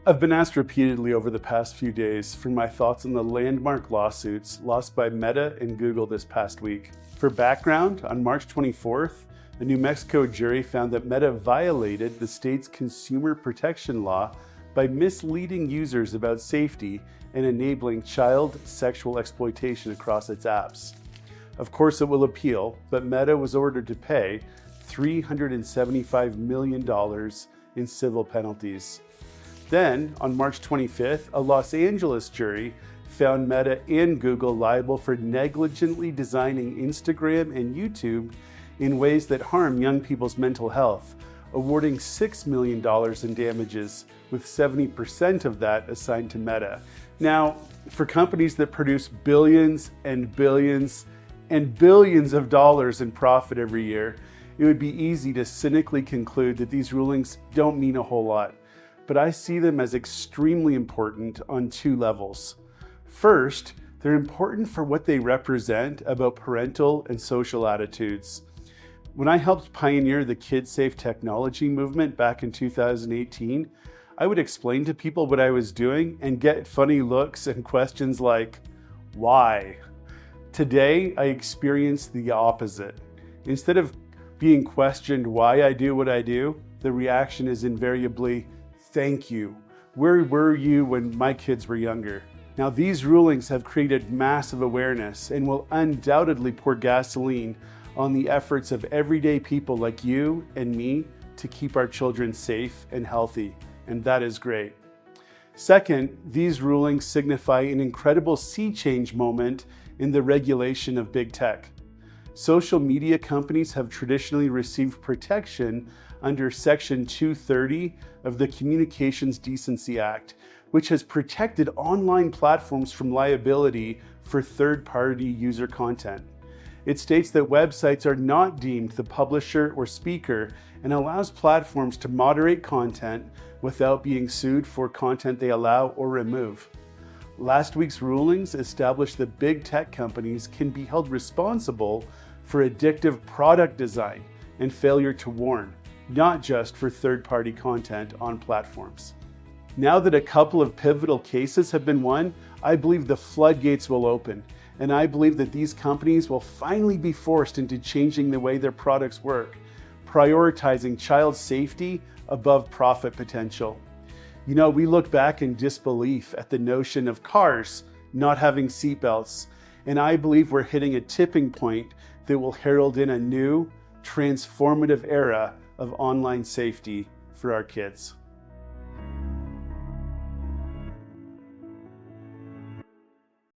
I've been asked repeatedly over the past few days for my thoughts on the landmark lawsuits lost by Meta and Google this past week. For background, on March 24th, a New Mexico jury found that Meta violated the state's consumer protection law by misleading users about safety and enabling child sexual exploitation across its apps. Of course, it will appeal, but Meta was ordered to pay $375 million in civil penalties. Then, on March 25th, a Los Angeles jury found Meta and Google liable for negligently designing Instagram and YouTube in ways that harm young people's mental health, awarding $6 million in damages, with 70% of that assigned to Meta. Now, for companies that produce billions and billions and billions of dollars in profit every year, it would be easy to cynically conclude that these rulings don't mean a whole lot. But I see them as extremely important on two levels. First, they're important for what they represent about parental and social attitudes. When I helped pioneer the kid-safe technology movement back in 2018, I would explain to people what I was doing and get funny looks and questions like, why? Today, I experience the opposite. Instead of being questioned why I do what I do, the reaction is invariably, thank you. Where were you when my kids were younger? Now, these rulings have created massive awareness and will undoubtedly pour gasoline on the efforts of everyday people like you and me to keep our children safe and healthy, and that is great. Second, these rulings signify an incredible sea change moment in the regulation of big tech. Social media companies have traditionally received protection under Section 230 of the Communications Decency Act, which has protected online platforms from liability for third-party user content. It states that websites are not deemed the publisher or speaker and allows platforms to moderate content without being sued for content they allow or remove. Last week's rulings established that big tech companies can be held responsible for addictive product design and failure to warn, not just for third-party content on platforms. Now that a couple of pivotal cases have been won, I believe the floodgates will open, and I believe that these companies will finally be forced into changing the way their products work, prioritizing child safety above profit potential. You know, we look back in disbelief at the notion of cars not having seatbelts, and I believe we're hitting a tipping point that will herald in a new, transformative era of online safety for our kids.